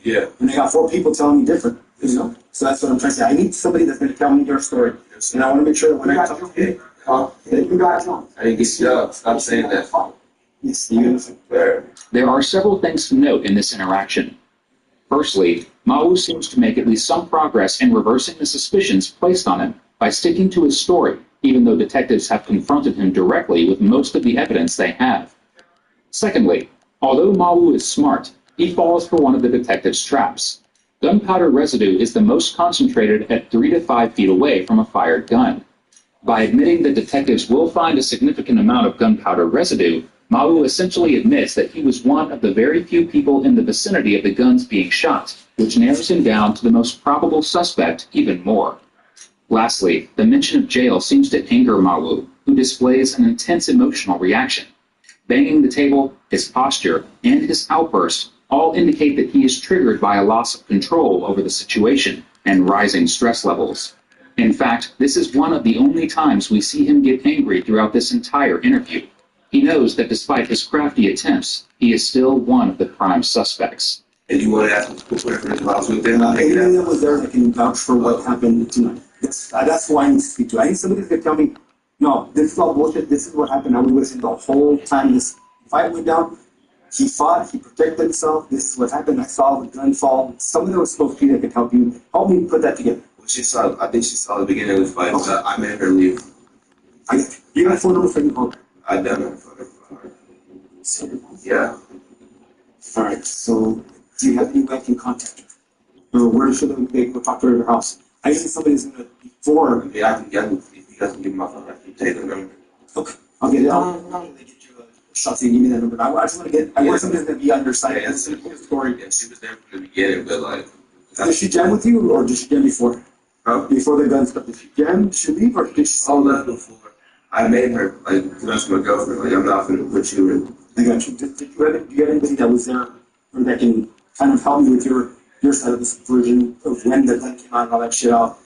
Yeah. And I got 4 people telling me different, you know. So that's what I'm trying to say. I need somebody that's going to tell me your story, and I want to make sure that when I talk to you, that you guys know. I didn't get you up. Stop saying that. Yes, you understand. There are several things to note in this interaction. Firstly, Mawu seems to make at least some progress in reversing the suspicions placed on him by sticking to his story, even though detectives have confronted him directly with most of the evidence they have. Secondly, although Mawu is smart, he falls for one of the detective's traps. Gunpowder residue is the most concentrated at 3 to 5 feet away from a fired gun. By admitting that detectives will find a significant amount of gunpowder residue, Mawu essentially admits that he was one of the very few people in the vicinity of the guns being shot, which narrows him down to the most probable suspect even more. Lastly, the mention of jail seems to anger Mawu, who displays an intense emotional reaction. Banging the table, his posture, and his outburst all indicate that he is triggered by a loss of control over the situation and rising stress levels. In fact, this is one of the only times we see him get angry throughout this entire interview. He knows that despite his crafty attempts, he is still one of the prime suspects. And you want to ask whatever it was with them? Anyone that was there that can vouch for what happened tonight. That's who I need to speak to. I need somebody that's going to tell me, no, this is all bullshit. This is what happened. I was listening the whole time this fight went down. He fought. He protected himself. This is what happened. I saw the gun fall. Somebody that was supposed to be there could help you. Help me put that together. She saw. I think she saw the beginning of the fight. Okay. I made her leave. You got a phone number for me? Okay. I done it for her. Yeah. All right. So, do you have any way I can contact her? Or where should they go talk to her at her house? I need somebody that's going to before. Yeah, I can get if you guys can give my phone. I can take the number. Okay. I'll get it. I'll get you a shot to give me that number. I just want to get. I want somebody that's going to be on your side. Yeah, that's the story. Yeah, she was there from the beginning, but like. Did she jam with you, or did she jam before? Huh? Before the gun stuff, did she jam? Did she leave, or did she? Oh, that's before. I made her like that's my girlfriend. Like I'm not gonna put you in. I got you. Do you have anybody that was there, or that can kind of help me with your side of this version of when the gun came out and all that shit out,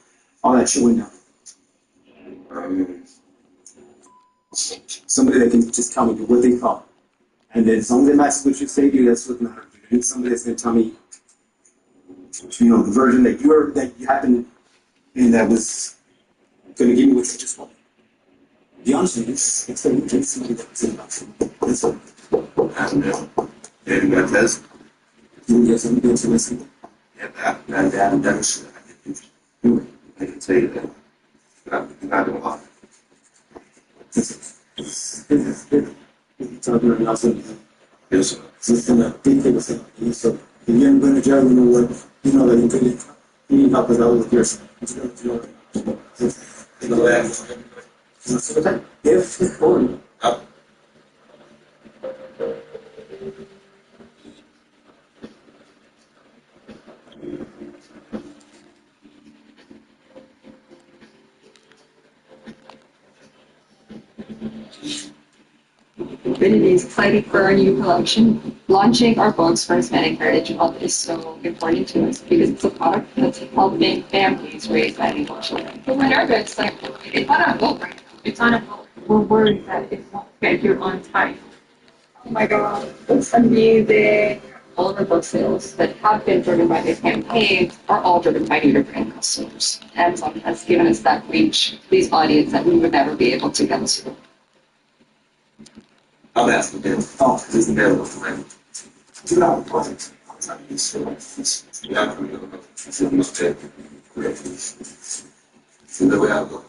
all that shit went down? Somebody that can just tell me what they thought, and then as long as they match what you say, dude, that's what matters. I need somebody that's gonna tell me, you know, the version that you happened, and that was gonna give me what you just want. Be honest with you, it's like you take somebody that's in that's all. And that's You get somebody that's listening. yeah, that is I can tell you that. Not gonna lie. Talking about something. Yes, sir. So it's gonna be things. So if you're going to jail, you know what? You know that you need help with all of yours. In the last. If it's boring. Community is excited for our new collection. Launching our books for Hispanic Heritage Month is so important to us because it's a product that's helping families raise bilingual children. But we're nervous, like, it's not on a boat right now. It's on a boat. We're worried that it won't get here on time. Oh my God, it's amazing. All of the book sales that have been driven by the campaign are all driven by New brand customers. Amazon has given us that reach, these audience that we would never be able to get to. I'm asking them. Oh, this is available for them. Do not project. I'm trying to be sure. Yeah, I'm going to feel mistake. So the way I go.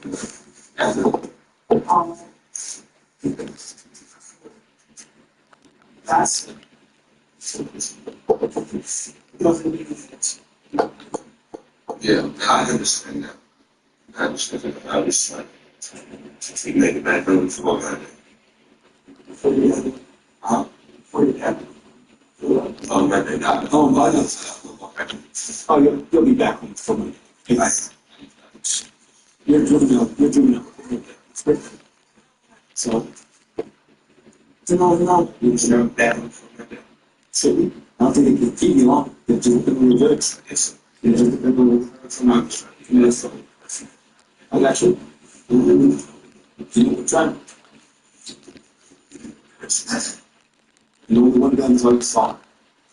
As That's yeah, I understand that. I understand that. I was trying to make it back on for that. Huh? Oh, man, they got it. oh my God. Oh, you'll be back on for me. You're doing it. So, no. You know, that one for that. So, I don't think it can keep me long. It's just been really good. Yes. It's just been really good. I got you. You know, we're trying. You know, the one gun is all you saw.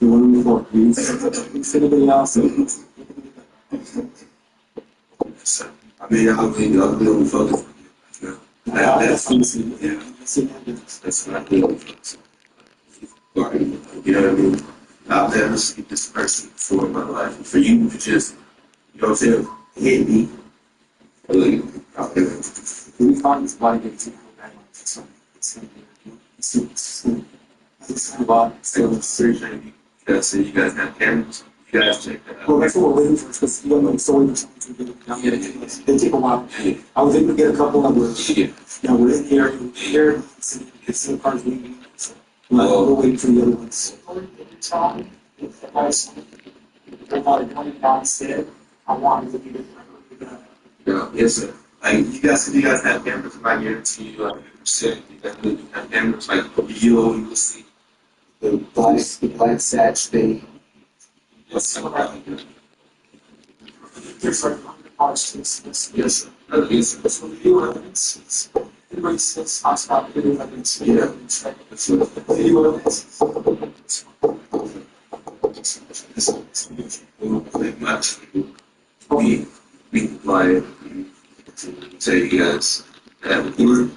The one before. You see anybody else? So, I mean, I mean, I'm really focused. You know, That's what I'm saying. yeah, I see that. that's what I feel. Right. You know what I mean? I've never seen this person before in my life. And for you to just, you know what I'm saying, hit me, really, out there. We find this body gets too bad. It's kind of odd. So, So, seriously, you guys say you guys have cameras. You guys check that well, out. that's what we're waiting for, because you don't know, so waiting for someone to get it down. Yeah, yeah, yeah. They take a while. Yeah, I was able to get a couple that were, yeah. we're in the area, here, it's in the cars leaving. So, we're waiting for the other ones. Yeah, yes, sir. Like, you guys have cameras, I guarantee you, like, percent, you definitely have cameras, like, you will see. The black satch, they. Yes, sir. There's like 100 parts to this. Yes, sir. Yes, sir. So video evidence, everybody says hotspot video evidence, Yeah. right? That's what. Video evidence. Like, much. We like, tell you guys,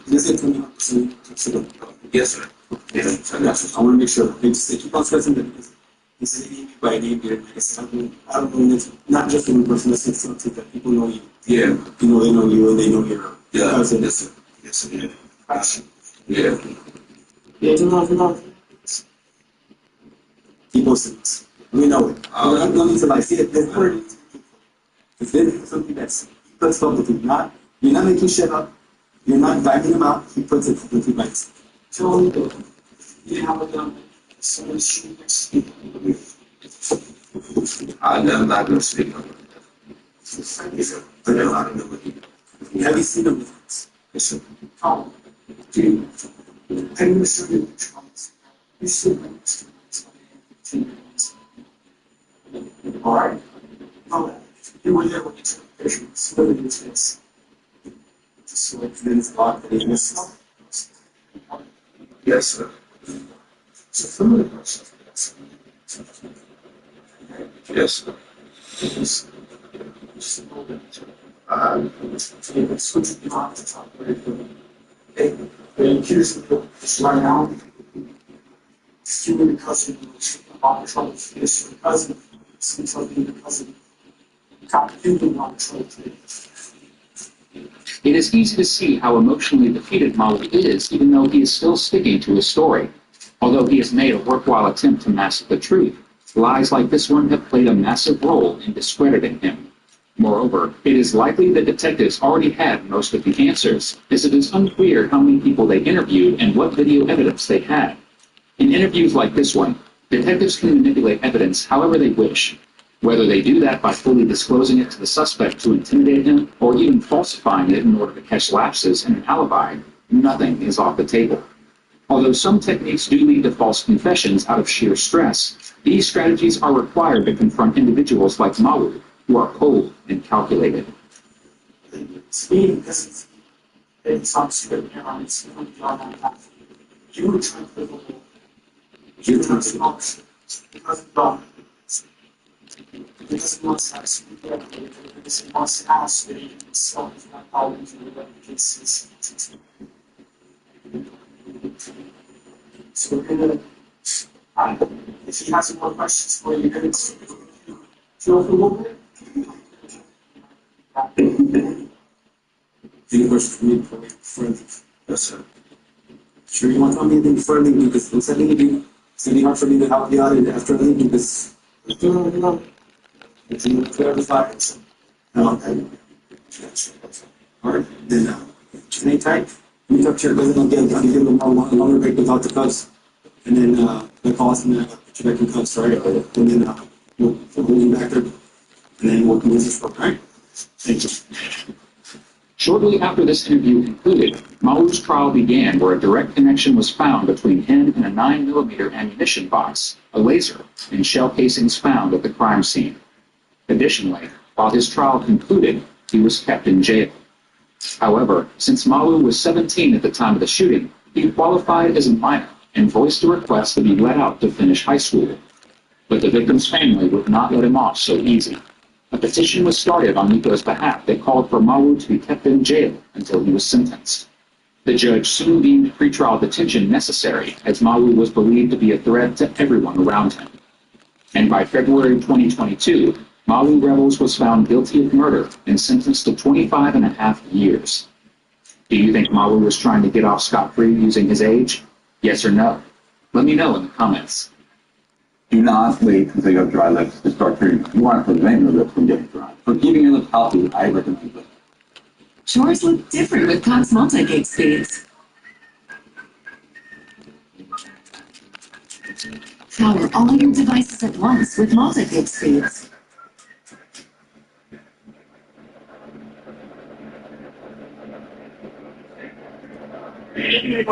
This is coming up soon. So, yes, sir. Yeah, so that's I want to make sure they just keep on stressing that because this is name by name here. Like I said, I don't know. It's not just one person. It's something that people know you. yeah, You know, they know you and they know your yeah, cousin. yes, sir. Yes, sir. Yeah. Yeah, you know. Keep posting this. We know it. I'm not need to like see it. There's more. If there's something that's he puts publicly, you're not making shit up. You're not inviting him out. He puts it publicly by himself. So, you have a gun. So it's shooting. I'm not gonna speak on it. But I don't know what he. Have you seen him before? Yes, sir. Oh, dude. I'm gonna show you the trunks. You see them. All right. Oh, you were there when you took pictures. So what is this? So then it's a lot that he misses. Yes, sir. So some of the questions. Yes, sir. Switch the on to top. Hey, here's the right now. Student cousin, on trouble. This cousin, seems like the cousin. Competing on trouble. It is easy to see how emotionally defeated Maui is, even though he is still sticking to his story. Although he has made a worthwhile attempt to mask the truth, lies like this one have played a massive role in discrediting him. Moreover, it is likely that detectives already had most of the answers, as it is unclear how many people they interviewed and what video evidence they had. In interviews like this one, detectives can manipulate evidence however they wish. Whether they do that by fully disclosing it to the suspect to intimidate him, or even falsifying it in order to catch lapses in an alibi, nothing is off the table. Although some techniques do lead to false confessions out of sheer stress, these strategies are required to confront individuals like Maui, who are cold and calculated. Speeding isn't it's on script here on it's really on that. You were trying to live a little. You were trying to because of dog. Because he wants to have some because he wants to ask that he can sell his not all into the cases. So we're gonna if he has more questions for you, then it's feel a little bit. Any questions for me before Yes, sir. Sure, you want to tell me anything before I leave because it's gonna be hard for me to help you out after I leave because it's gonna clarify it. Okay. All right, then just hang tight. Let me talk to your cousin again. I'll give you a longer break without the cuffs. And then the calls and then put you back in cuffs, all right? And then we'll hold you back there. And then we'll move this forward, all right? Thank you. Shortly after this interview concluded, Mau's trial began where a direct connection was found between him and a 9mm ammunition box, a laser, and shell casings found at the crime scene. Additionally, while his trial concluded, he was kept in jail. However, since Mau was 17 at the time of the shooting, he qualified as a minor and voiced a request to be let out to finish high school. But the victim's family would not let him off so easy. A petition was started on Nico's behalf that called for Mawu to be kept in jail until he was sentenced. The judge soon deemed pretrial detention necessary, as Mawu was believed to be a threat to everyone around him. And by February 2022, Mawu Rebels was found guilty of murder and sentenced to 25 and a half years. Do you think Mawu was trying to get off scot-free using his age? Yes or no? Let me know in the comments. Do not wait until you have dry lips to start treatment. You want to prevent your lips from getting dry. For keeping your lips healthy, I recommend it. Chores look different with Cox multi-gig speeds. Power all your devices at once with multi-gig speeds. She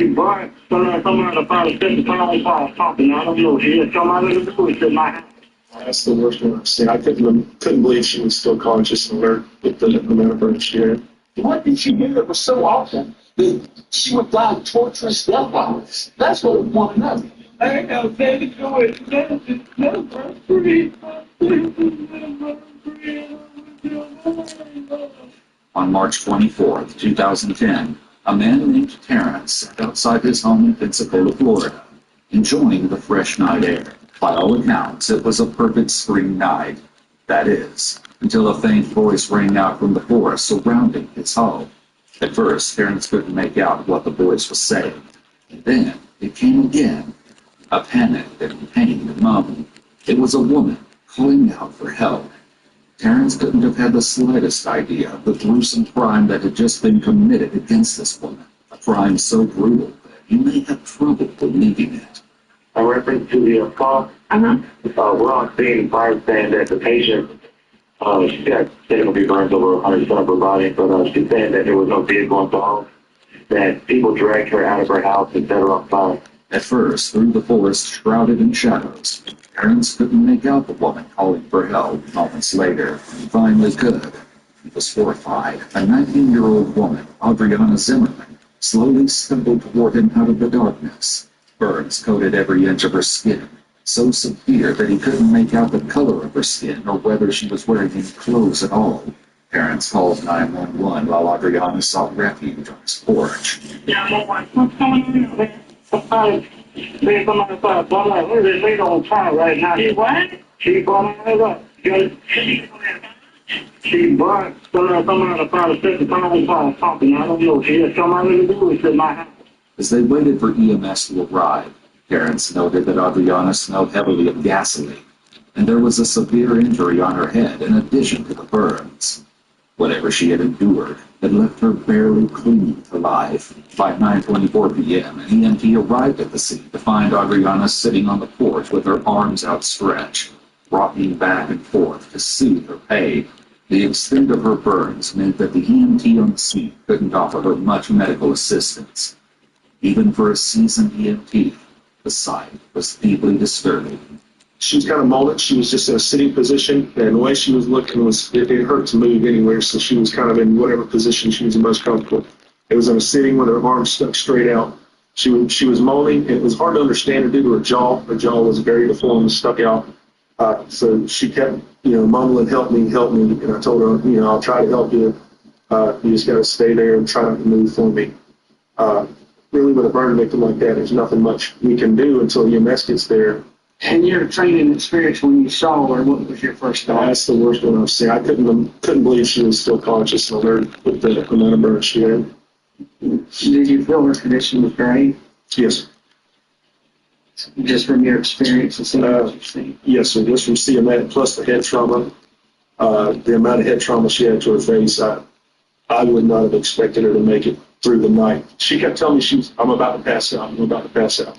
bought someone about 50 pounds off something. I don't know. She just come out of the blue to my house. That's the worst one I've seen. I couldn't believe she was still conscious and alert with the amount of burns she had. What did she do that was so awful that she would die torturous death like this? That's what we want to know. I know, baby, go On March 24, 2010, a man named Terrence sat outside his home in Pensacola, Florida, enjoying the fresh night air. By all accounts, it was a perfect spring night. That is, until a faint voice rang out from the forest surrounding his home. At first, Terrence couldn't make out what the voice was saying. And then it came again, a panicked and pained moan. It was a woman calling out for help. Terrence couldn't have had the slightest idea of the gruesome crime that had just been committed against this woman, a crime so brutal that he may have trouble believing it. In reference to the call, we're on scene prior saying that the patient, she got technically burns over 100% of her body, but she's saying that there was no vehicle involved, that people dragged her out of her house and set her on fire. At first, through the forest shrouded in shadows, Terrence couldn't make out the woman calling for help. Moments later, he finally could. He was horrified. A 19-year-old woman, Adriana Zimmerman, slowly stumbled toward him out of the darkness. Burns coated every inch of her skin, so severe that he couldn't make out the color of her skin or whether she was wearing any clothes at all. Parents called 911 while Adriana sought refuge on his porch. Yeah, what's going on? There's somebody started blowing up. Where's this lady on fire right now? She what? She blowing it up. She bought someone about 50 pounds off something. I don't know. She just come out of the blue to my house. As they waited for EMS to arrive, Terrence noted that Adriana smelled heavily of gasoline, and there was a severe injury on her head in addition to the burns. Whatever she had endured had left her barely clinging to life. By 9:24 p.m., an EMT arrived at the scene to find Adriana sitting on the porch with her arms outstretched, rocking back and forth to soothe her pain. The extent of her burns meant that the EMT on the scene couldn't offer her much medical assistance. Even for a seasoned EMT, the sight was deeply disturbing. She was kind of molded. She was just in a sitting position, and the way she was looking was it hurt to move anywhere, so she was kind of in whatever position she was the most comfortable. It was in a sitting with her arms stuck straight out. She was moaning, and it was hard to understand her due to her jaw. Her jaw was very deformed and stuck out. So she kept, mumbling, help me, and I told her, I'll try to help you. You just got to stay there and try not to move for me. Really, with a burn victim like that, there's nothing much we can do until EMS gets there. And your training experience when you saw her, what was your first thought? That's the worst one I've seen. I couldn't believe she was still conscious and alert with the amount of burns she had. Did you feel her condition was grave? Yes. Just from your experience and seeing what you've seen? Yes, sir. Just from seeing that, plus the head trauma, the amount of head trauma she had to her face, I would not have expected her to make it through the night. She kept telling me I'm about to pass out. I'm about to pass out.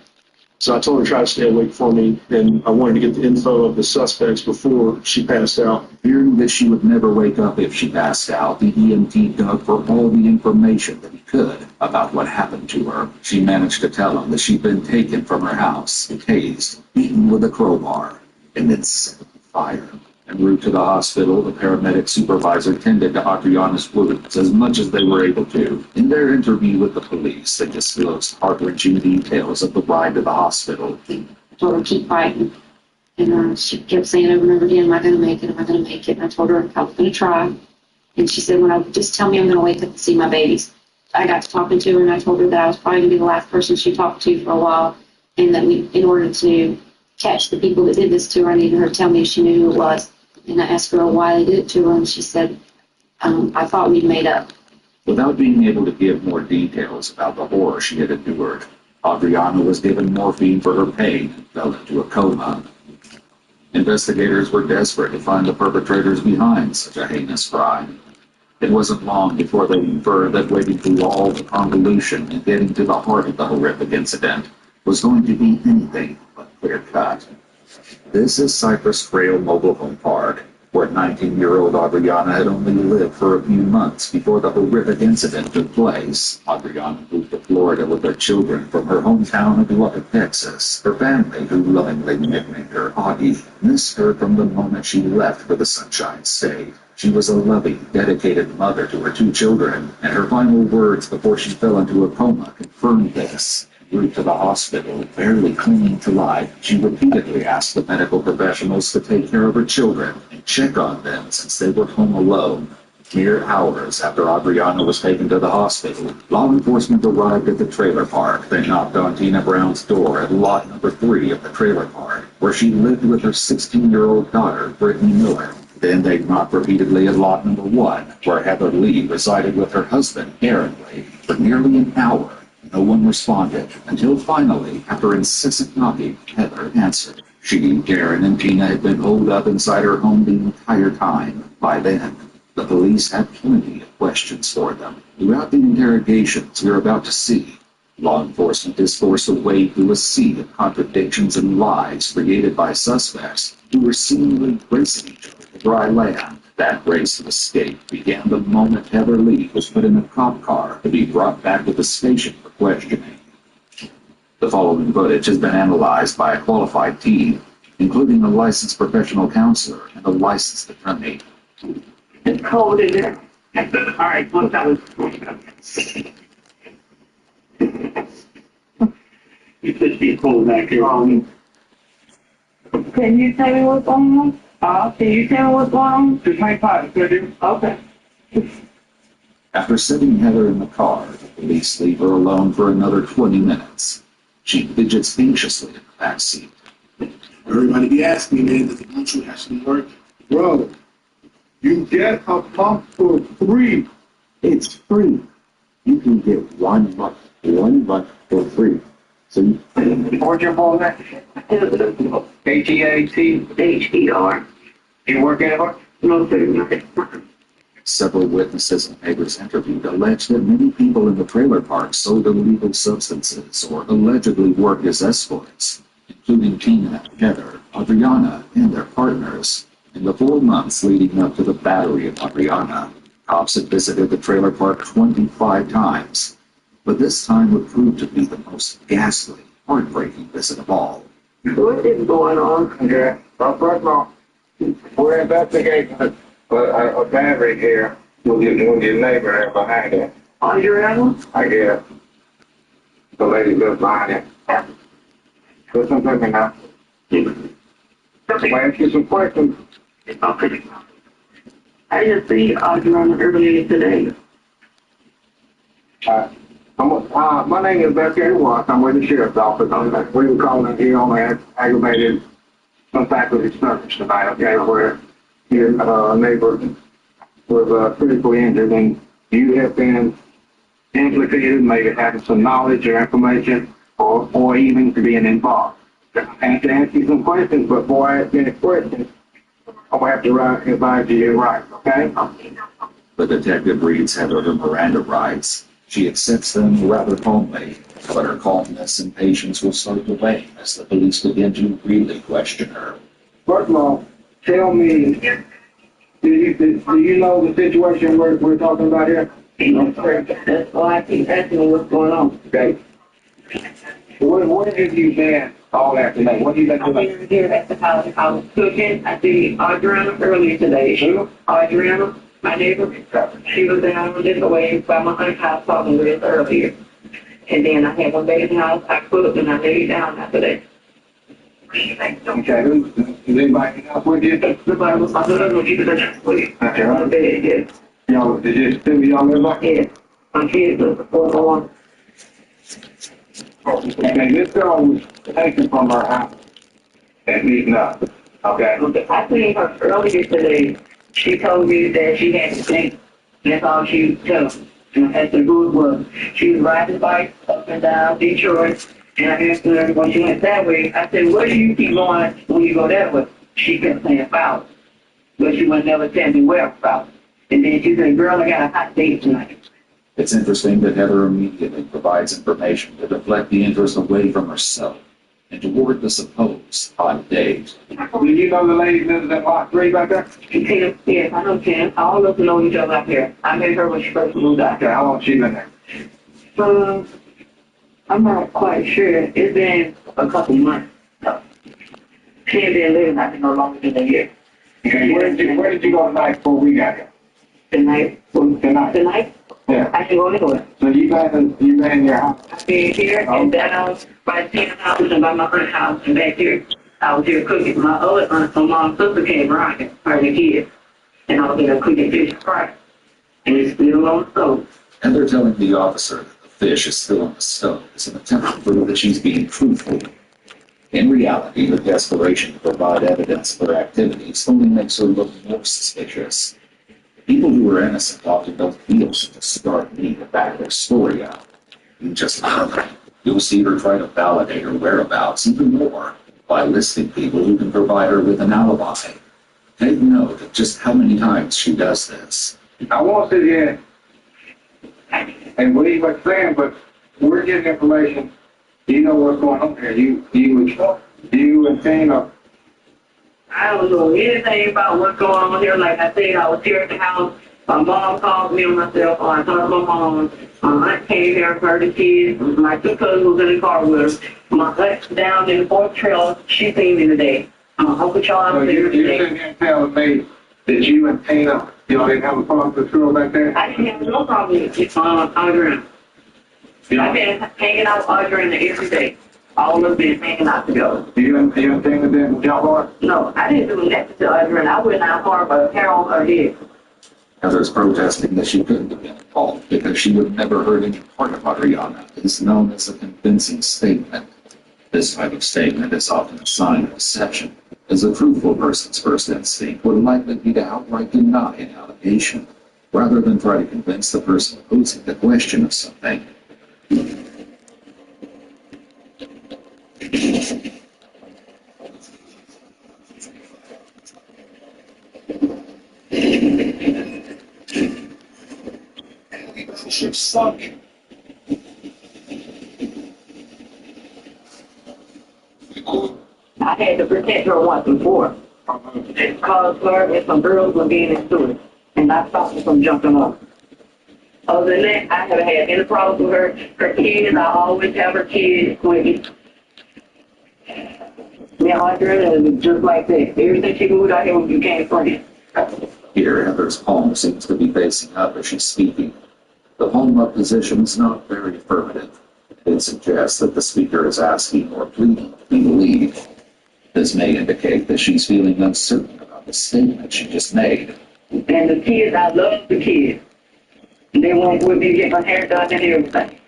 So I told her to try to stay awake for me, and I wanted to get the info of the suspects before she passed out. Fearing that she would never wake up if she passed out, the EMT dug for all the information that he could about what happened to her. She managed to tell him that she'd been taken from her house, tased, beaten with a crowbar, and then set on fire. En route to the hospital, the paramedic supervisor tended to Adriana's wounds as much as they were able to. In their interview with the police, they disclosed heart-wrenching details of the ride to the hospital. I told her, keep fighting. And she kept saying over and over again, am I going to make it? Am I going to make it? And I told her I was going to try. And she said, when I just tell me I'm going to wake up and see my babies. I got to talking to her, and I told her that I was probably going to be the last person she talked to for a while, and that in order to catch the people that did this to her, I needed her to tell me if she knew who it was. And I asked her why they did it to her, and she said, I thought we'd made up. Without being able to give more details about the horror she had endured, Adriana was given morphine for her pain and fell into a coma. Investigators were desperate to find the perpetrators behind such a heinous crime. It wasn't long before they inferred that wading through all the convolution and getting to the heart of the horrific incident was going to be anything but clear-cut. This is Cypress Trail Mobile Home Park, where 19-year-old Adriana had only lived for a few months before the horrific incident took place. Adriana moved to Florida with her children from her hometown of Lubbock, Texas. Her family, who lovingly nicknamed her Augie, missed her from the moment she left for the Sunshine State. She was a loving, dedicated mother to her 2 children, and her final words before she fell into a coma confirmed this. En route to the hospital, barely clinging to life, she repeatedly asked the medical professionals to take care of her children and check on them since they were home alone. Mere hours after Adriana was taken to the hospital, law enforcement arrived at the trailer park. They knocked on Tina Brown's door at lot number 3 of the trailer park, where she lived with her 16-year-old daughter, Brittany Miller. Then they knocked repeatedly at lot number 1, where Heather Lee resided with her husband, Aaron Lee. For nearly an hour, no one responded, until finally, after incessant knocking, Heather answered. She, Darren, and Tina had been holed up inside her home the entire time. By then, the police had plenty of questions for them. Throughout the interrogations you're about to see, law enforcement is forced to wade through a sea of contradictions and lies created by suspects who were seemingly racing each other to dry land. That race of escape began the moment Heather Lee was put in a cop car to be brought back to the station for questioning. The following footage has been analyzed by a qualified team, including a licensed professional counselor and a licensed attorney. It's cold in there. All right, one time. You should be cold back here. Can you tell me what's going on? Can you tell me what's going on? Just hang tight, okay. After sitting Heather in the car, the police leave her alone for another 20 minutes. She fidgets anxiously in the back seat. Everybody be asking me, man, does the Bluetooth actually work? Bro, you get a pump for free. It's free. You can get 1 month for free. So you What's your phone name? H-E-A-T-H-E-R. You work anywhere? No, sir. Several witnesses and neighbors interviewed allege that many people in the trailer park sold illegal substances or allegedly worked as escorts, including Tina, Heather, Adriana, and their partners. In the 4 months leading up to the battery of Adriana, cops had visited the trailer park 25 times, but this time would prove to be the most ghastly, heartbreaking visit of all. What is going on? Okay. Well, first of all, we're investigating a battery here with your neighbor there behind it. On your animal? I guess. The lady lives behind it. Listen to me now. I'm going to ask you some questions. Okay. I just see Adriana earlier today. My name is Becky Watts. I'm with the sheriff's office. We were calling here on an aggravated some type of disturbance tonight, okay, where your neighbor was critically injured and you have been implicated, maybe having some knowledge or information or even being involved. I have to ask you some questions, but before I ask any questions, I'm going to have to advise you your rights, okay? The detective reads Heather her Miranda rights. She accepts them rather calmly, but her calmness and patience will start to wane as the police begin to really question her. First of all, tell me, do you know the situation we're talking about here? That's why I keep asking you what's going on. Okay. Where have you been all afternoon? What have you been I'm doing? here at the house. I was cooking. I see Adriana earlier today. Who? Adriana, my neighbor. She was down in the way by my aunt's house talking with us earlier. And then I had one back in the house. I cooked and I laid down after that. Okay, is anybody else with you? Nobody was like, no, keep it at sleep. Okay, On the bed, yeah. y'all, did you still be on there like? Yeah. My kids are on. Okay, this girl was taken from her house and beaten up. Okay. I seen her earlier today. She told me that she had to think. That's all she would tell me. And I asked her who it was. She was riding a bike up and down Detroit. And I asked her when she went that way, I said, where do you keep going when you go that way? She kept saying Fowler. But she would never tell me where Fowler. And then she said, girl, I got a hot date tonight. It's interesting that Heather immediately provides information to deflect the interest away from herself and toward the supposed hot date. Do you know the lady lives at lot 3 back there? Tim, yes, I know Tim. All of us know each other out here. I met her when she first moved out Okay, here. how long she been there? I'm not quite sure. It's been a couple months. She ain't been living out here no longer than a year. Okay, where did you go tonight before we got here? Tonight? Tonight? Yeah. I can go anywhere. So you been in your house? I've been here and down by Tim's house and by my aunt's house and back here. I was here cooking. My other aunt, my mom's sister came around here, her and the kids. And I was there cooking fish fry. And it's still on the stove. And they're telling the officer that the fish is still on the stove as an attempt to prove that she's being truthful. In reality, the desperation to provide evidence of her activities only makes her look more suspicious. People who are innocent often don't feel such a stark need to back their story out. You just look. You'll see her try to validate her whereabouts even more by listing people who can provide her with an alibi. Take note of just how many times she does this. I won't sit here and believe what you're saying, but we're getting information. You know what's going on here. You and Tina. I don't know anything about what's going on here. Like I said, I was here at the house. My mom called me on my cell phone. I told my mom. My aunt came here, her the kids. My two cousins was in the car with her. My aunt down in the fourth trail, she seen me today. Uncle Charles So was you're here today. sitting here telling me that you and Tina, y'all didn't have a problem with the girl back there? I didn't have no problem with Audrey. I've been hanging out with Audrey every day. All of us been hanging out together. You and Tina didn't with y'all hard? No, I didn't do nothing to Audrey. I went out hard, but hair on her head. Heather's protesting that she couldn't have been involved because she would have never heard any part of Adriana is known as a convincing statement. This type of statement is often a sign of deception, as a truthful person's first instinct would likely be to outright deny an allegation, rather than try to convince the person posing the question of something. Ship sunk. I had to protect her once before. Because her and some girls were being into it. And I stopped her from jumping off. Other than that, I haven't had any problems with her. Her kids, I always have her kids with me. Yeah, Audrey is just like that. Ever since she moved out here, we became friends. Here, Heather's palm seems to be facing up as she's speaking. The palm-up position is not very affirmative. It suggests that the speaker is asking or pleading to be believed. This may indicate that she's feeling uncertain about the statement she just made. And the kids, I love the kids. They want with me to get my hair done and everything.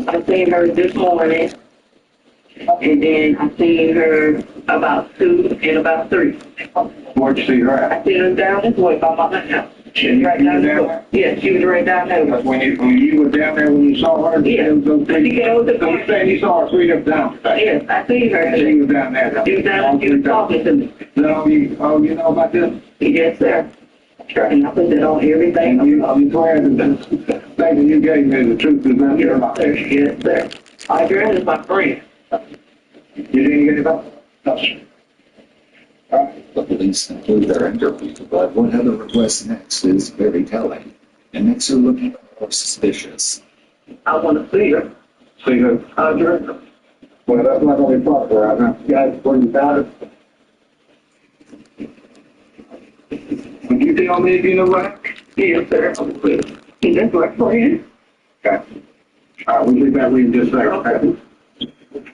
I seen her this morning, and then I seen her about 2 and about 3. Where'd you see her at? I seen her down this way by my aunt's house. She was right down there. Yeah, she was right down there. Because when you were down there when you saw her, Yeah. it was those three. She came with the So you saying you saw her 3 different times? Yes, I seen her. She was down there. She was down there, she was talking to me. No, you know about this? Yes, sir. And I put that on everything. I'm glad that the thing you gave me, the truth is not your Yes, sir. Yes, sir. Audrey is my friend. You didn't get it up? No, sir. The police conclude their interview, but what Heather requests next is very telling and makes her look even more suspicious. I want to see her. See her? Audrey. Well, that's not going to be possible right now. You guys, before you got it. Would you tell me if you know what? Yes, sir. Is that my friend? Okay. All right, we'll be back with you in just a second. Okay.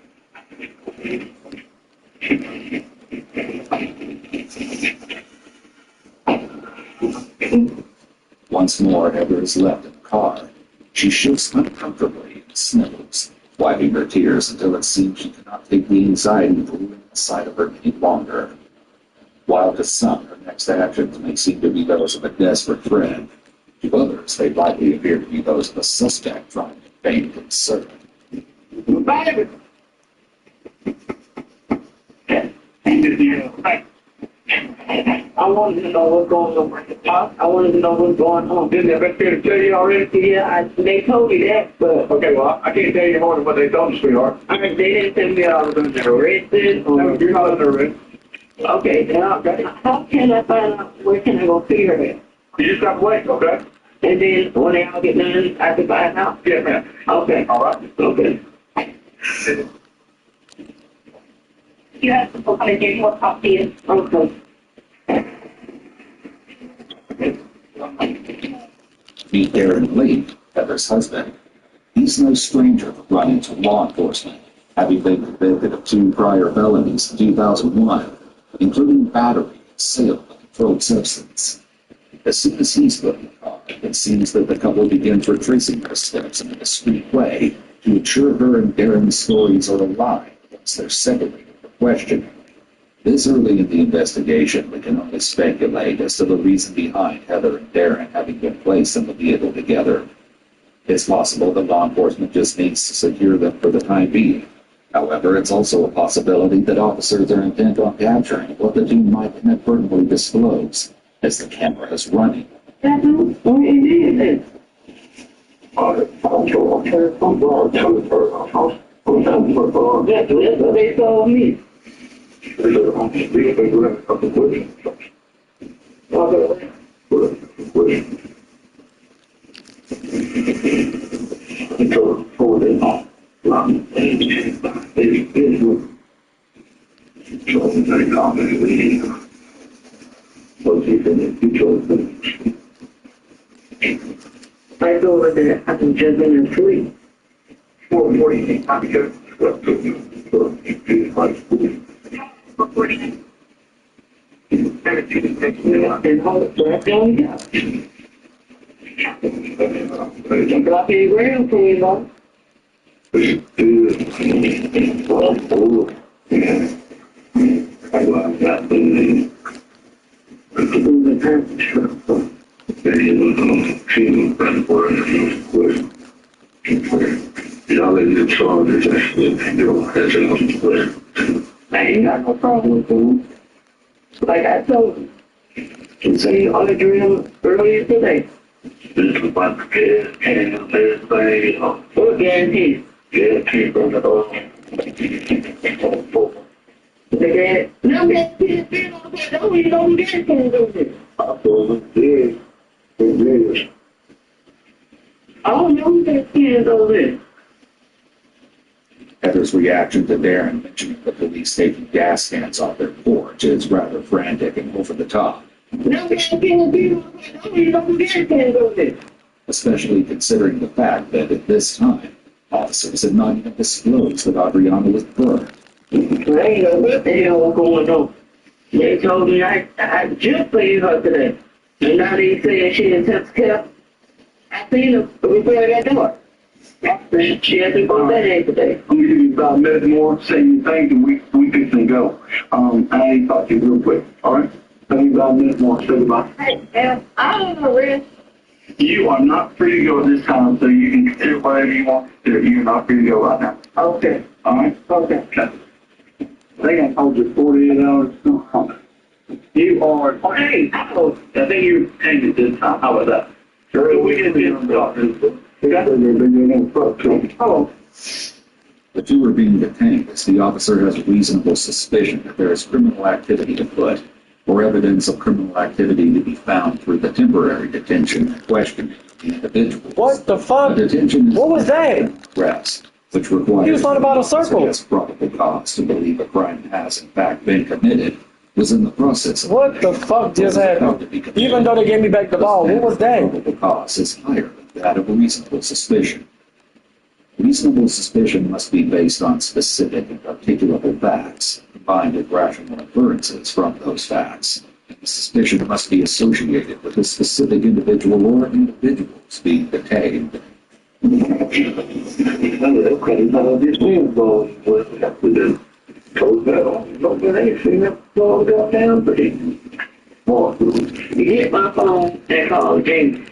Once more, Heather is left in the car. She shifts uncomfortably and sniffles, wiping her tears until it seems she cannot take the anxiety brewing inside of her any longer. While to some, her next actions may seem to be those of a desperate friend, to others they likely appear to be those of a suspect trying to feign concern. Baby. I wanted to know what's going on. I wanted to know what's going on. Didn't they ever tell you already? Yeah, they told me that, but Okay, well, I can't tell you more than what they told us, sweetheart. I mean, they didn't tell me I was going to get arrested. No, Or, you're not under arrest. okay, now how can I find out where can I go see her at? You just have to wait, okay? And then when they all get done, I can find out. Yes, ma'am. Okay. All right. Okay. You have to come and get more copies. Okay. Meet Darren Lee, Heather's husband. He's no stranger to running to law enforcement, having been convicted of 2 prior felonies in 2001, including battery and sale of a controlled substance. As soon as he's put in the car, it seems that the couple begins retracing their steps in a discreet way to ensure her and Darren's stories are aligned once they're separated for questioning. This early in the investigation, we can only speculate as to the reason behind Heather and Darren having been placed in the vehicle together. It's possible that law enforcement just needs to secure them for the time being. However, it's also a possibility that officers are intent on capturing what the two might inadvertently disclose as the camera is running. That's what it is. That's what they told me. I go over there, I can jump in and sleep. What do you think? I'm good. And hold it right down the couch. You got me around for you, Mom. I ain't got no problem with them. Like I told you. You see on the drill earlier today. What guarantee? They no guarantee. No, we don't guarantee. I don't know who that kid over there. Heather's reaction to Darren mentioning the police taking gas cans off their porch is rather frantic and over the top. No guarantee. No, we don't guarantee over there. Especially considering the fact that at this time, officers had not even disclosed that Adriana was burned. I ain't know what the hell was going on. They told me I just seen her today. And now they saying she in intensive care. I seen her repair that door. She had to go that day today. I'm going to give you about a minute more, say your things, and we can go. I ain't talk to you real quick, all right? Tell me about a minute more, say goodbye. Hey, I don't know, Rick. You are not free to go at this time, so you can consider whatever you want to do. You're not free to go right now. Okay. All right? Okay. They got told you 48 hours. You are, hey, I think you changed it this time. How about that? Sure, we can do it. Oh. The two are being detained as the officer has reasonable suspicion that there is criminal activity afoot, or evidence of criminal activity to be found through the temporary detention and questioning of the individuals. What the fuck? The detention is What was that? arrest, which requires He was on about a the officer circle. has probable cause to believe a crime has in fact been committed, was in the process of What the fuck just happened? Even though they gave me back the ball, what was that? probable cause is higher than that of a reasonable suspicion. Reasonable suspicion must be based on specific and articulable facts, combined with rational inferences from those facts. The suspicion must be associated with a specific individual or individuals being detained. You hit my phone and call James.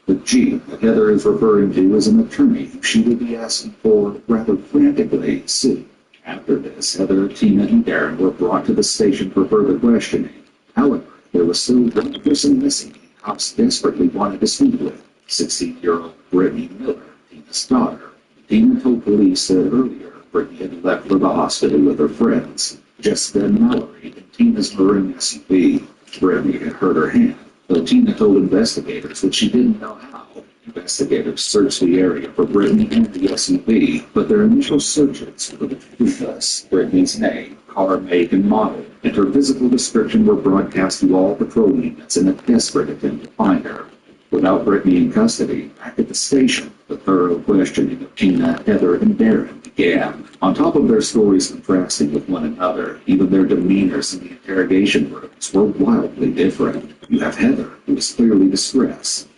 The G Heather is referring to is an attorney who she will be asking for rather frantically soon. After this, Heather, Tina, and Darren were brought to the station for further questioning. However, there was still one person missing cops desperately wanted to speak with, 16-year-old Brittany Miller, Tina's daughter. Tina told police that earlier Brittany had left for the hospital with her friends. Just then, Mallory, in Tina's maroon SUV, Brittany had hurt her hand, though Tina told investigators that she didn't know how. Investigators searched the area for Brittany and the SUV, but their initial searches for the truthless, Brittany's name, car make, and model, and her physical description were broadcast to all patrol units in a desperate attempt to find her. Without Brittany in custody, back at the station, the thorough questioning of Tina, Heather, and Darren began. On top of their stories contrasting with one another, even their demeanors in the interrogation rooms were wildly different. You have Heather, who is clearly distressed.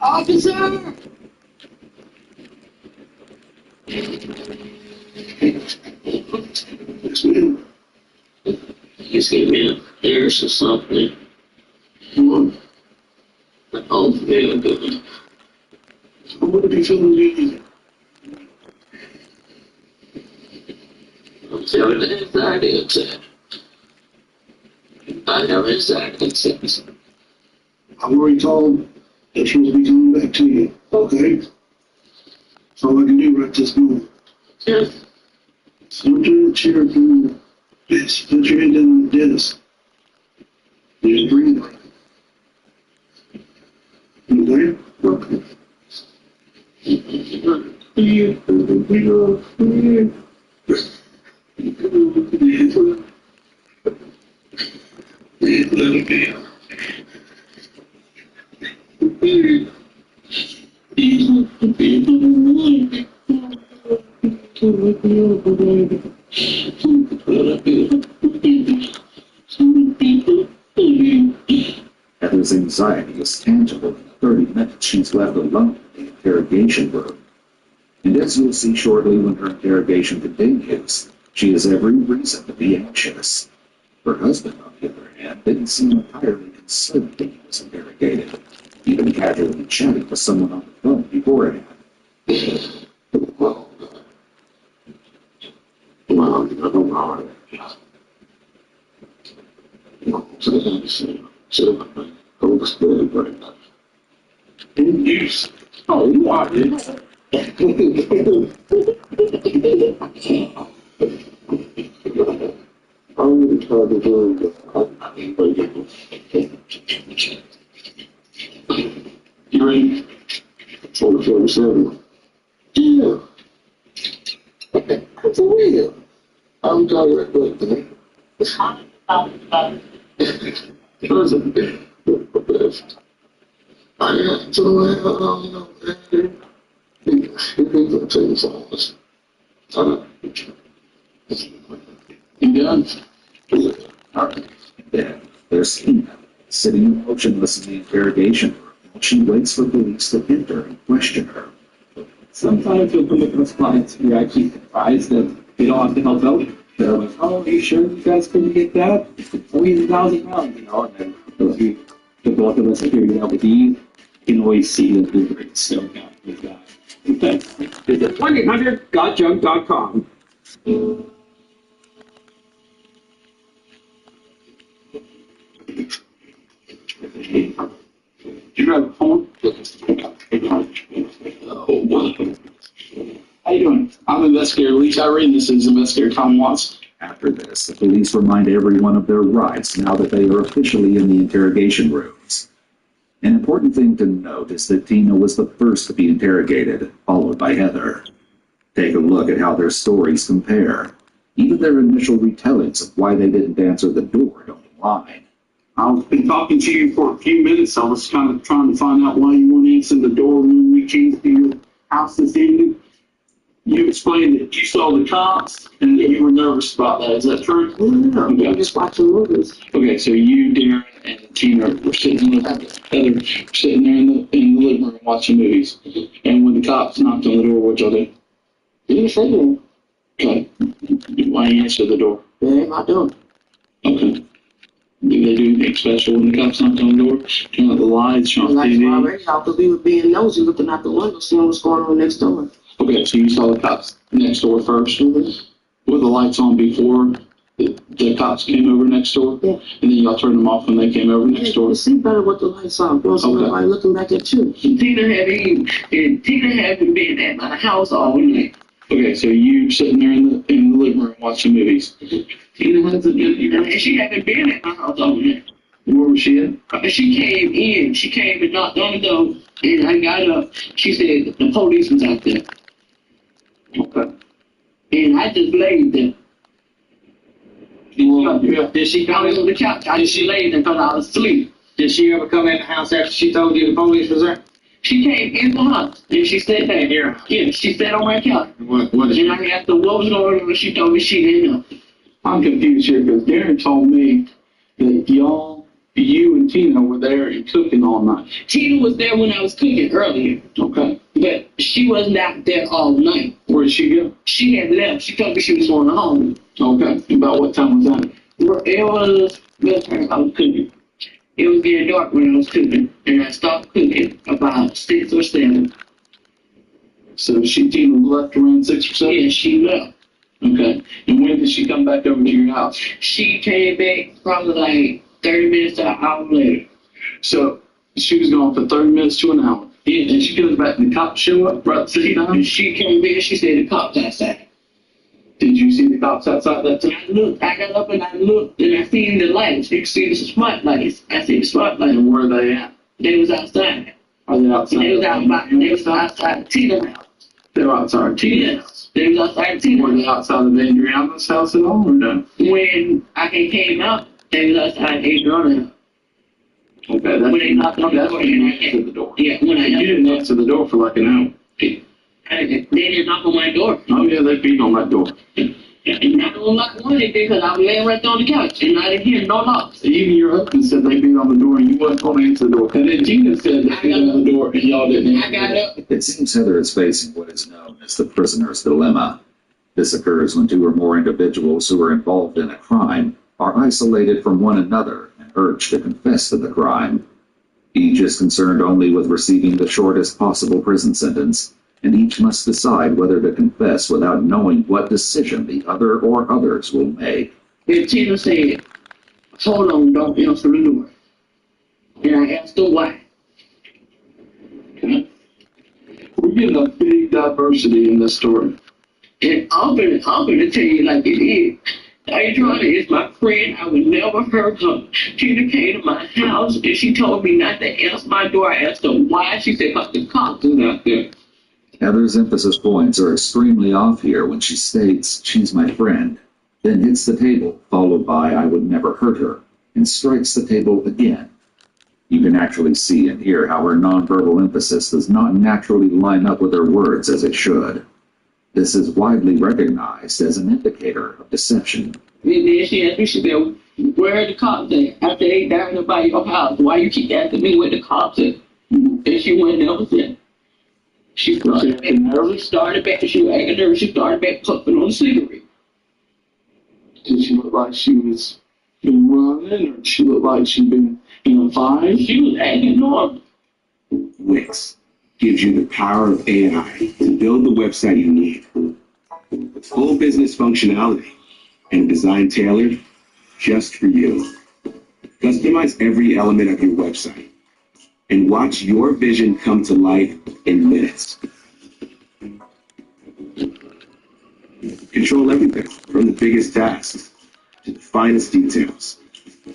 Officer! He's gave me a pierce or something. Oh, man, good. What did he feel me? I'm telling the anxiety attack. I have anxiety attacks. I've already told that she will be coming back to you. Okay? That's all I can do right this moment. Yeah. Don't turn the chair from yes, put your head down on the desk. Just breathe. Okay? Okay. Heather's anxiety is tangible in the 30 minutes she's left alone in the interrogation room. And as you'll see shortly when her interrogation continues, she has every reason to be anxious. Her husband, on the other hand, didn't seem entirely concerned that he was interrogated, even casually chatting with someone on the phone beforehand. In use. Oh, you are it. I'm going to try to do you ready? 447. Yeah. That's real. I'm going to do it. I have to know you done? Alright, then there's Tina, sitting motionless in the interrogation room while she waits for police to enter and question her. Sometimes you'll come across clients who are actually surprised that they don't have to help out. They're like, oh, are you sure you guys couldn't get that? It's £40,000, you know, and then the both of us are figuring out with Eve, you can always see that they're very stoked out with that. Okay. Visit 1-800-GotJunk.com. Do you have a phone? How you doing? I'm investigator Lee Tyree, and this is investigator Tom Watts. After this, the police remind everyone of their rights now that they are officially in the interrogation rooms. An important thing to note is that Tina was the first to be interrogated, followed by Heather. Take a look at how their stories compare. Even their initial retellings of why they didn't answer the door don't align. I've been talking to you for a few minutes. I was kind of trying to find out why you weren't answering the door when we came to your house this evening. You explained that you saw the cops and that you were nervous about that. Is that true? No, we were just watching movies. Okay, so you, Darren, and Tina were sitting in the, sitting there in the living room watching movies. And when the cops knocked on the door, what y'all do? You didn't say anything. Okay. Why you answer the door? They ain't my door. Okay. Do they do anything special when the cops knocked on the door? Turn out the lights, turn off Like TV? already out, because we were being nosy, looking out the window, seeing what's going on next door. Okay, so you saw the cops next door first. Were the lights on before the cops came over next door? Yeah. And then y'all turned them off when they came over next door? You see better with the lights on. You don't see nobody looking back at you. Tina haven't been at my house all night. Okay, so you sitting there in the living room watching movies. Tina hasn't been, she haven't been at my house all night. Where was she at? She came in. She came and knocked on the door, and I got up. She said the police was out there. Okay. And I just laid there. Did she I was on the couch. I just laid there because I was asleep. Did she ever come in the house after she told you the police was there? She came in the house and she sat there. Yeah, she sat on my couch. What And I asked her what was going on, and she told me she didn't know. I'm confused here because Darren told me that you and Tina were there and cooking all night. Tina was there when I was cooking earlier. Okay. But she wasn't out there all night. Where did she go? She had left. She told me she was going home. Okay. About what time was that? It was, what time I was cooking? It was getting dark when I was cooking. And I stopped cooking about 6 or 7. So Tina left around 6 or 7? Yeah, she left. Okay. And when did she come back over to your house? She came back probably like 30 minutes to an hour later. So she was gone for 30 minutes to an hour. Yeah, and she comes back and the cops show up right at the same time? She came back, she said the cops outside. Did you see the cops outside that time? I got up and I looked and I seen the lights. You can see the smart lights. I see the smart lights. And where are they at? They was outside. Are they outside? They was outside Tina's house. They were outside Tina's house? They was outside Tina's house. Were they outside of Adriana's house at all or no? When I came out, they was outside Adriana's house. Okay, When they knocked on the door, and I answered the door. Yeah, when I You didn't answer the door for like an hour. they didn't knock on my door. Oh yeah, they beat on that door. And I don't like one they did because I was laying right there on the couch and I didn't hear no knocks. Even your husband said they beat on the door and you wasn't going to answer the door. And then Tina said they beat on the door and y'all didn't answer. I got up. It seems Heather is facing what is known as the prisoner's dilemma. This occurs when two or more individuals who are involved in a crime are isolated from one another and urged to confess to the crime. Each is concerned only with receiving the shortest possible prison sentence, and each must decide whether to confess without knowing what decision the other or others will make. And Tina said, hold on, don't answer the door. And I asked her why. Okay. We're getting a big diversity in this story. And I'm gonna tell you like it is. Adriana is my friend. I would never hurt her. Tina came to my house and she told me not to answer my door. I asked her why. She said, because the cops is out there. Heather's emphasis points are extremely off here when she states, "She's my friend," then hits the table, followed by, "I would never hurt her," and strikes the table again. You can actually see and hear how her nonverbal emphasis does not naturally line up with her words as it should. This is widely recognized as an indicator of deception. And then she asked me, she said, where are the cops at? After they down by your house, why you keep asking me where the cops at? And she went and never said. She started back, she was acting nervous, she started back puffing on the cigarette. Did she look like she was been running, or did she look like she'd been in a fight? She was acting normal. Wix gives you the power of AI to build the website you need. With full business functionality and design tailored just for you. Customize every element of your website and watch your vision come to life in minutes. Control everything from the biggest tasks to the finest details.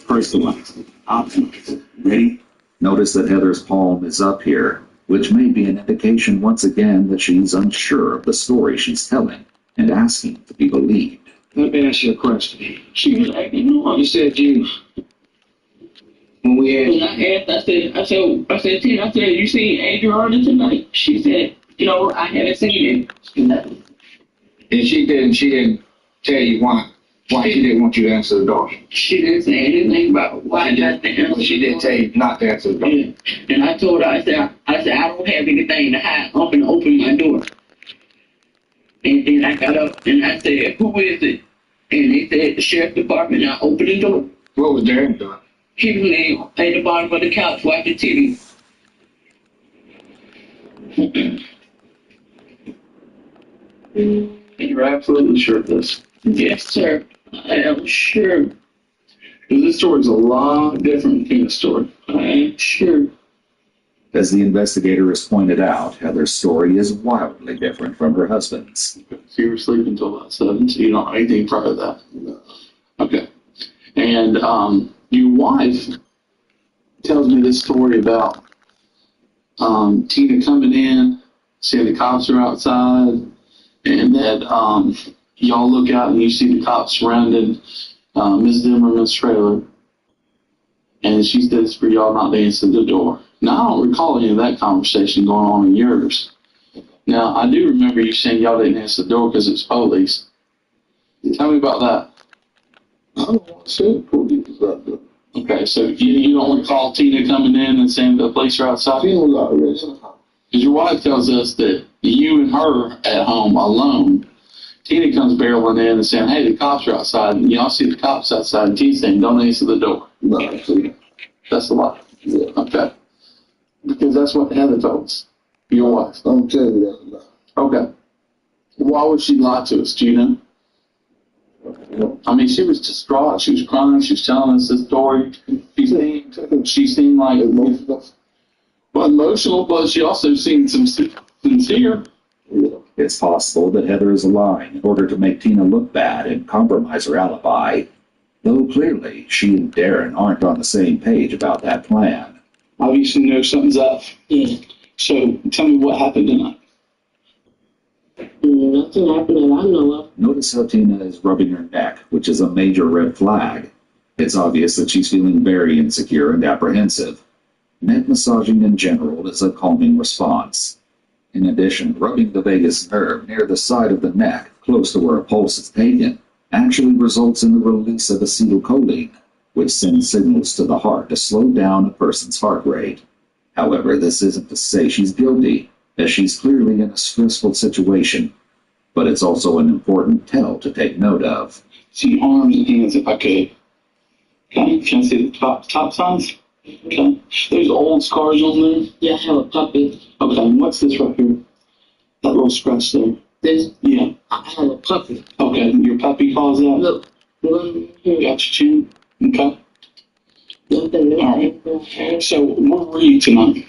Personalized, optimized, ready. Notice that Heather's palm is up here, which may be an indication once again that she's unsure of the story she's telling and asking to be believed. Let me ask you a question. She was acting normal. You said when we When I asked, I said, Tina, you seen Adriana tonight? She said, No, I haven't seen it. Nothing. And she didn't tell you why she didn't want you to answer the door. She didn't say anything about why not to answer. She didn't tell you not to answer the door. Yeah. And I told her, I said, I don't have anything to hide. I'm gonna open my door. And then I got up and I said, who is it? And they said, the sheriff's department. And I opened the door. What was Darren doing? He was laying at the bottom of the couch watching TV. You're absolutely sure of this? Yes, sir. I am sure. Because this story's a lot different than the story. I am sure. As the investigator has pointed out, Heather's story is wildly different from her husband's. So you were sleeping until about 7, so you don't know anything prior to that? No. Okay. And your wife tells me this story about Tina coming in, seeing the cops are outside, and that y'all look out and you see the cops surrounding Ms. Dimmerman's trailer. And she says for y'all not to answer the door. Now, I don't recall any of that conversation going on in yours. Now, I do remember you saying y'all didn't answer the door because it's police. Tell me about that. I don't want to say the police is out there. Okay, so you don't recall Tina coming in and saying the police are outside? Tina was already in the house. Because your wife tells us that you and her at home alone, Tina comes barreling in and saying, hey, the cops are outside. And y'all see the cops outside, and Tina's saying, don't answer the door. No, that's a lie. Yeah. Okay. Because that's what Heather told us. Your wife. I'm telling you that's a lie. Okay. Why would she lie to us? Do you know? I mean, she was distraught. She was crying. She was telling us this story. She seemed like emotional. Well, emotional, but she also seemed sincere. It's possible that Heather is lying in order to make Tina look bad and compromise her alibi, though clearly she and Darren aren't on the same page about that plan. Obviously, you know something's up. Yeah. So, tell me what happened tonight. Nothing happened that I know of. Notice how Tina is rubbing her neck, which is a major red flag. It's obvious that she's feeling very insecure and apprehensive. Neck massaging in general is a calming response. In addition, rubbing the vagus nerve near the side of the neck, close to where a pulse is taken, actually results in the release of acetylcholine, which sends signals to the heart to slow down a person's heart rate. However, this isn't to say she's guilty, as she's clearly in a stressful situation, but it's also an important tell to take note of. See arms and hands if I could. Okay, can I see the top signs? Okay. There's old scars on there? Yeah, I have a puppy. Okay, and what's this right here? That little scratch there. This? Yeah. I have a puppy. Okay, your puppy calls that? Look. Got your chin? Okay. All right. So, where were you tonight?